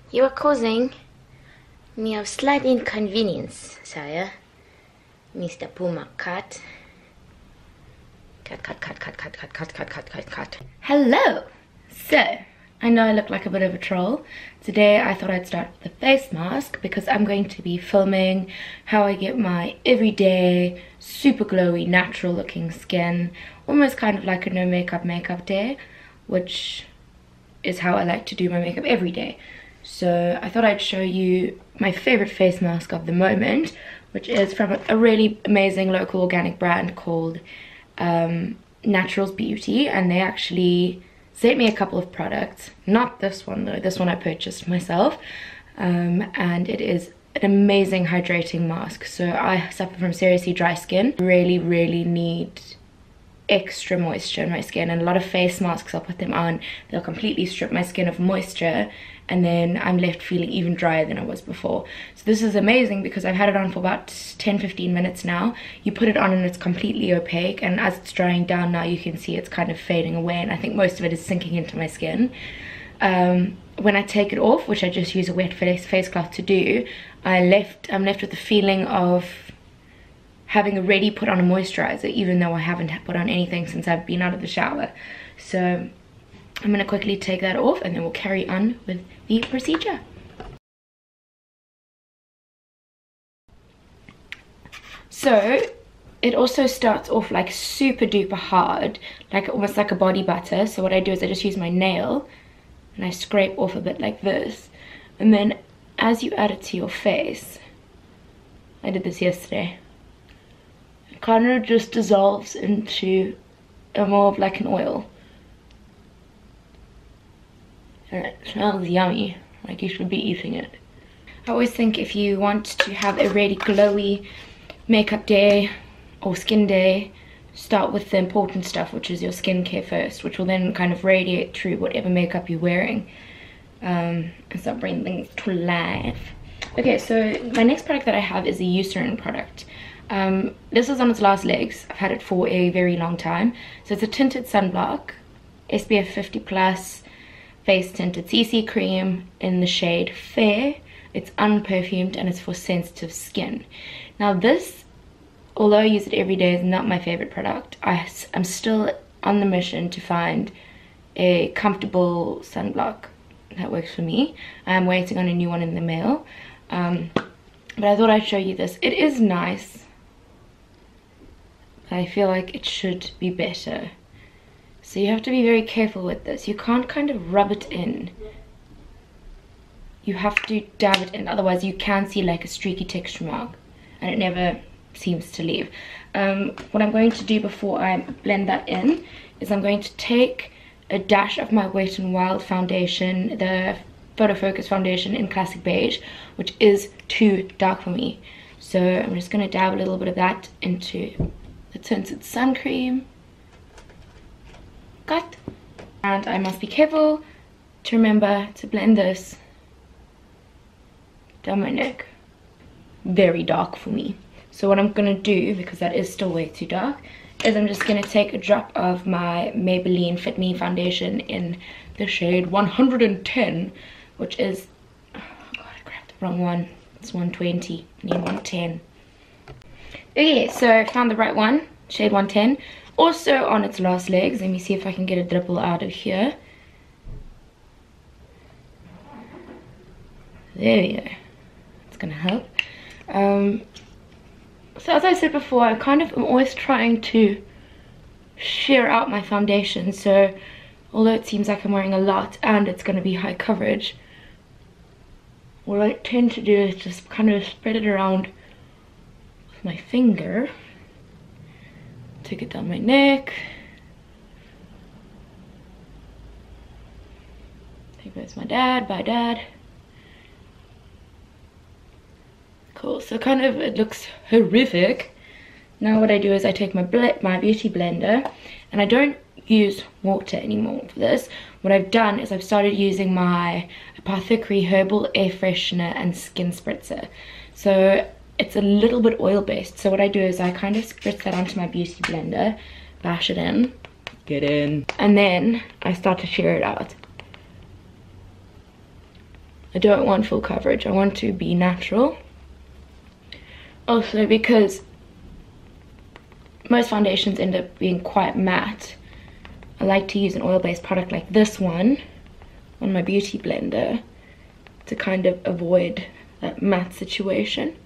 You are causing me a slight inconvenience, sire. Mr. Puma cut. Cut. Hello! So, I know I look like a bit of a troll. Today I thought I'd start with a face mask because I'm going to be filming how I get my everyday, super glowy, natural looking skin. Almost kind of like a no makeup day, which is how I like to do my makeup every day. So I thought I'd show you my favorite face mask of the moment, which is from a really amazing local organic brand called Naturals Beauty, and they actually sent me a couple of products. Not this one though, this one I purchased myself, and it is an amazing hydrating mask. So I suffer from seriously dry skin, really need extra moisture in my skin, and a lot of face masks I'll put them on, they'll completely strip my skin of moisture, and then I'm left feeling even drier than I was before. So this is amazing because I've had it on for about 10-15 minutes now. You put it on and it's completely opaque, and as it's drying down now you can see it's kind of fading away, and I think most of it is sinking into my skin. When I take it off, which I just use a wet face cloth to do, I'm left with the feeling of having already put on a moisturizer, even though I haven't put on anything since I've been out of the shower. So I'm going to quickly take that off and then we'll carry on with the procedure. So it also starts off like super duper hard, like almost like a body butter. So what I do is I just use my nail and I scrape off a bit like this, and then as you add it to your face, I did this yesterday, it kind of just dissolves into more of like an oil. And it smells yummy, like you should be eating it. I always think if you want to have a really glowy makeup day or skin day, start with the important stuff, which is your skincare first, which will then kind of radiate through whatever makeup you're wearing, and start bringing things to life. Okay, so my next product that I have is a Eucerin product. This is on its last legs. I've had it for a very long time. So it's a tinted sunblock, SPF 50+, face tinted CC cream in the shade Fair. It's unperfumed and it's for sensitive skin. Now this, although I use it every day, is not my favorite product. I'm still on the mission to find a comfortable sunblock that works for me. I'm waiting on a new one in the mail, but I thought I'd show you this. It is nice, but I feel like it should be better. So you have to be very careful with this. You can't kind of rub it in. You have to dab it in, otherwise you can see like a streaky texture mark, and it never seems to leave. What I'm going to do before I blend that in is I'm going to take a dash of my Wet n Wild foundation, the Photo Focus foundation in Classic Beige, which is too dark for me. So I'm just going to dab a little bit of that into the tinted sun cream. Cut. And I must be careful to remember to blend this down my neck. Very dark for me. So what I'm going to do, because that is still way too dark, is I'm just going to take a drop of my Maybelline Fit Me foundation in the shade 110, which is, oh god, I grabbed the wrong one. It's 120, I need 110. Okay, so I found the right one, shade 110. Also on its last legs. Let me see if I can get a dribble out of here. There we go. It's gonna help. So as I said before, I kind of am always trying to sheer out my foundation. So although it seems like I'm wearing a lot and it's gonna be high coverage, what I tend to do is just kind of spread it around with my finger. Take it down my neck. There goes my dad. Bye, Dad. Cool. So kind of it looks horrific. Now what I do is I take my beauty blender, and I don't use water anymore for this. What I've done is I've started using my Apothecary Herbal Air Freshener and Skin Spritzer. So it's a little bit oil based. So what I do is I kind of spritz that onto my beauty blender, bash it in, get in, and then I start to shear it out. I don't want full coverage. I want to be natural. Also because most foundations end up being quite matte, I like to use an oil-based product like this one on my beauty blender to kind of avoid that matte situation.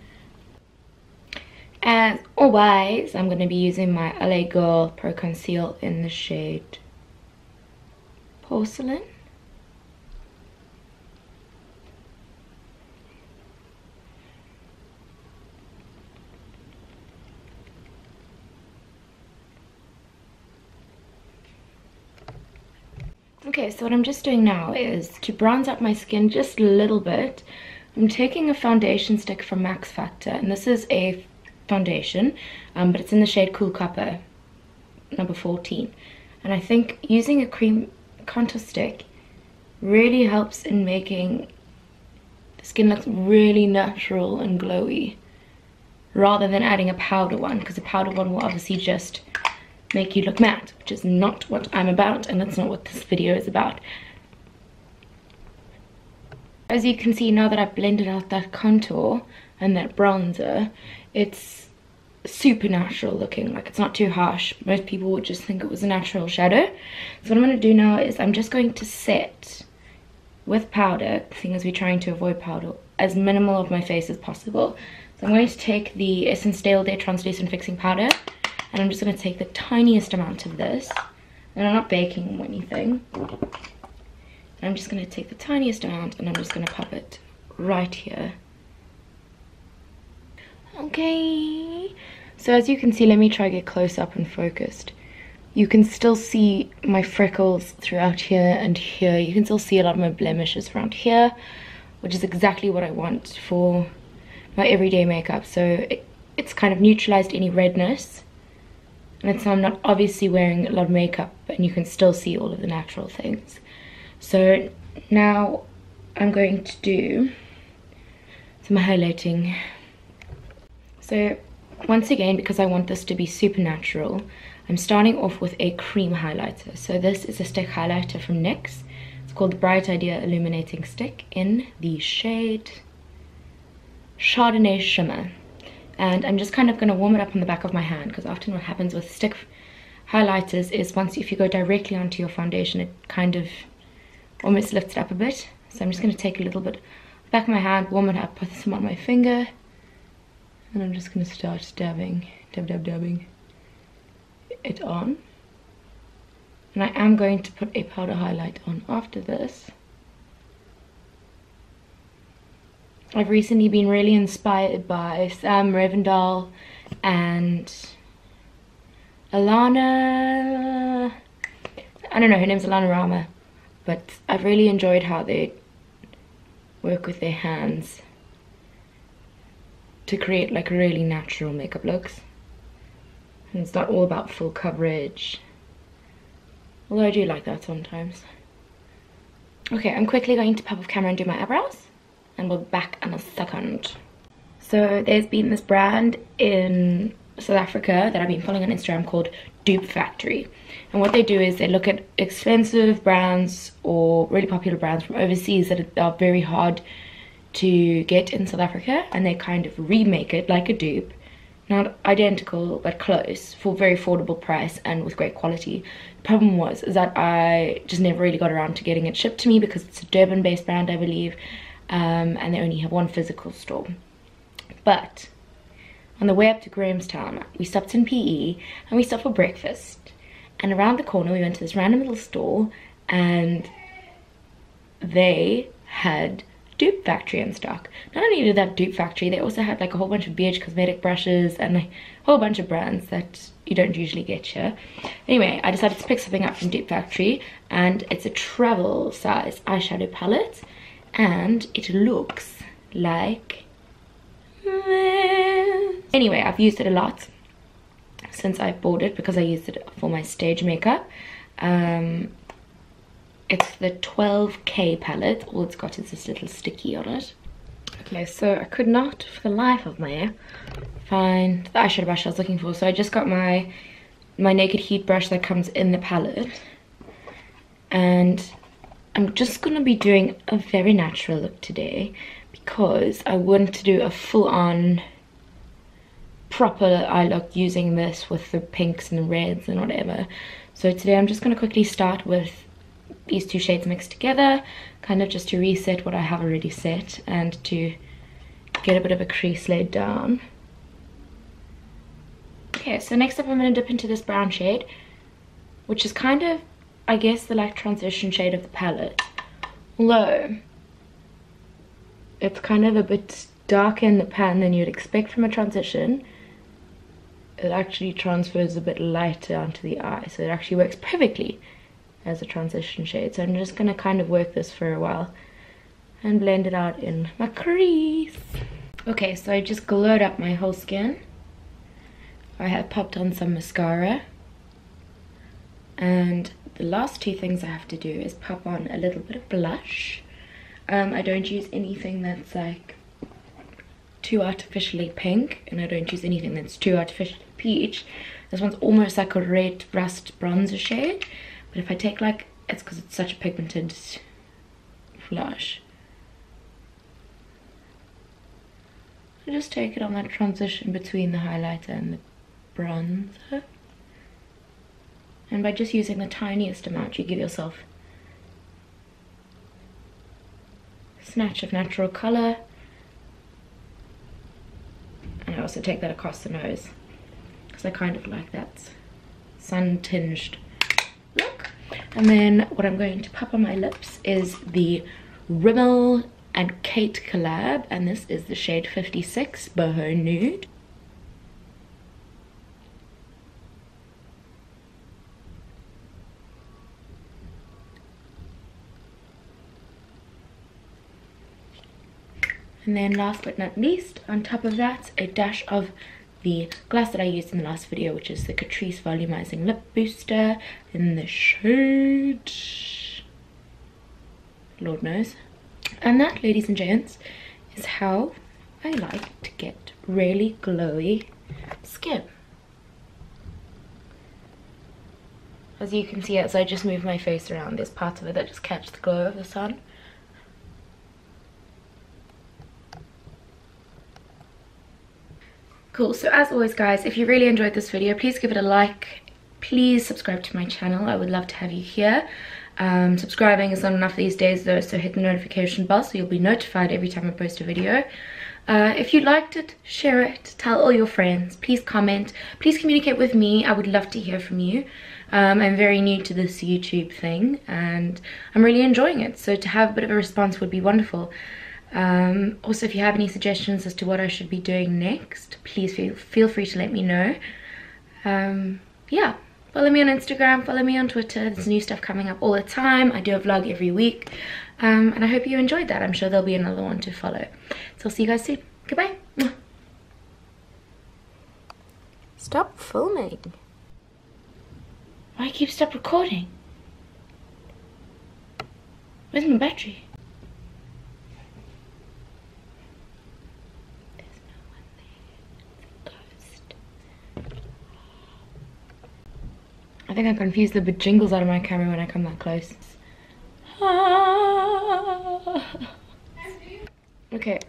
As always, I'm going to be using my LA Girl Pro Conceal in the shade Porcelain. Okay, so what I'm just doing now is to bronze up my skin just a little bit. I'm taking a foundation stick from Max Factor, and this is a foundation, but it's in the shade Cool Copper, number 14. And I think using a cream contour stick really helps in making the skin look really natural and glowy, rather than adding a powder one, because a powder one will obviously just make you look matte, which is not what I'm about, and that's not what this video is about. As you can see, now that I've blended out that contour and that bronzer, it's super natural looking. Like, it's not too harsh. Most people would just think it was a natural shadow. So what I'm going to do now is I'm just going to set with powder, seeing as we're trying to avoid powder, as minimal of my face as possible. So I'm going to take the Essence Day All Day Translucent Fixing Powder, and I'm just going to take the tiniest amount of this, and I'm not baking or anything. I'm just going to take the tiniest amount and I'm just going to pop it right here. Okay, so as you can see, let me try to get close up and focused. You can still see my freckles throughout here and here. You can still see a lot of my blemishes around here, which is exactly what I want for my everyday makeup. So it's kind of neutralized any redness, and it's, I'm not obviously wearing a lot of makeup, and you can still see all of the natural things. So now I'm going to do some highlighting. So once again, because I want this to be super natural, I'm starting off with a cream highlighter. So this is a stick highlighter from NYX. It's called the Bright Idea Illuminating Stick in the shade Chardonnay Shimmer. And I'm just kind of going to warm it up on the back of my hand, because often what happens with stick highlighters is if you go directly onto your foundation, it kind of almost lifts it up a bit. So I'm just going to take a little bit back of my hand, warm it up, put some on my finger, and I'm just going to start dabbing it on. And I am going to put a powder highlight on after this. I've recently been really inspired by Sam Ravindal and Alana, I don't know, her name's Alana Rama, but I've really enjoyed how they work with their hands to create like really natural makeup looks. And it's not all about full coverage, although I do like that sometimes. Okay, I'm quickly going to pop off camera and do my eyebrows, and we'll be back in a second. So there's been this brand in South Africa that I've been following on Instagram called Dupe Factory, and what they do is they look at expensive brands or really popular brands from overseas that are very hard to get in South Africa, and they kind of remake it like a dupe, not identical but close, for a very affordable price and with great quality. The problem is that I just never really got around to getting it shipped to me, because it's a Durban based brand, I believe, and they only have one physical store. But on the way up to Grahamstown, we stopped in PE and we stopped for breakfast, and around the corner we went to this random little store, and they had Dupe Factory in stock. Not only did they have Dupe Factory, they also had like a whole bunch of BH cosmetic brushes and a whole bunch of brands that you don't usually get here. Anyway, I decided to pick something up from Dupe Factory, and it's a travel size eyeshadow palette, and it looks like this. Anyway, I've used it a lot since I bought it, because I used it for my stage makeup. It's the 12K palette. All it's got is this little sticky on it. Okay, so I could not for the life of me find the eyeshadow brush I was looking for, so I just got my Naked Heat brush that comes in the palette, and I'm just going to be doing a very natural look today because I want to do a full-on proper eye look using this with the pinks and reds and whatever. So today I'm just going to quickly start with these two shades mixed together, kind of just to reset what I have already set and to get a bit of a crease laid down. Okay, so next up I'm going to dip into this brown shade, which is kind of, I guess, the like transition shade of the palette. Although it's kind of a bit darker in the pan than you'd expect from a transition, it actually transfers a bit lighter onto the eye, so it actually works perfectly as a transition shade. So I'm just going to kind of work this for a while and blend it out in my crease. Okay, so I just glowed up my whole skin. I have popped on some mascara, and the last two things I have to do is pop on a little bit of blush. I don't use anything that's like too artificially pink, and I don't use anything that's too artificially peach. This one's almost like a red rust bronzer shade, but if I take like, it's because it's such a pigmented blush. I just take it on that transition between the highlighter and the bronzer, and by just using the tiniest amount you give yourself a snatch of natural color. And I also take that across the nose because I kind of like that sun-tinged look. And then what I'm going to pop on my lips is the Rimmel and Kate collab, and this is the shade 56 Boho Nude. And then last but not least, on top of that, a dash of the glass that I used in the last video, which is the Catrice Volumizing Lip Booster in the shade Lord knows. And that, ladies and gents, is how I like to get really glowy skin. As you can see, as I just move my face around, there's parts of it that just catch the glow of the sun. Cool, so as always guys, if you really enjoyed this video, please give it a like. Please subscribe to my channel, I would love to have you here. Subscribing is not enough these days though, so hit the notification bell so you'll be notified every time I post a video. If you liked it, share it, tell all your friends, please comment, please communicate with me, I would love to hear from you. I'm very new to this YouTube thing and I'm really enjoying it, so to have a bit of a response would be wonderful. Also, if you have any suggestions as to what I should be doing next, please feel free to let me know. Yeah, follow me on Instagram, follow me on Twitter. There's new stuff coming up all the time. I do a vlog every week, and I hope you enjoyed that. I'm sure there'll be another one to follow. So I'll see you guys soon. Goodbye. Stop filming. Why keep stop recording? Where's my battery? I think I confuse the jingles out of my camera when I come that close. Okay.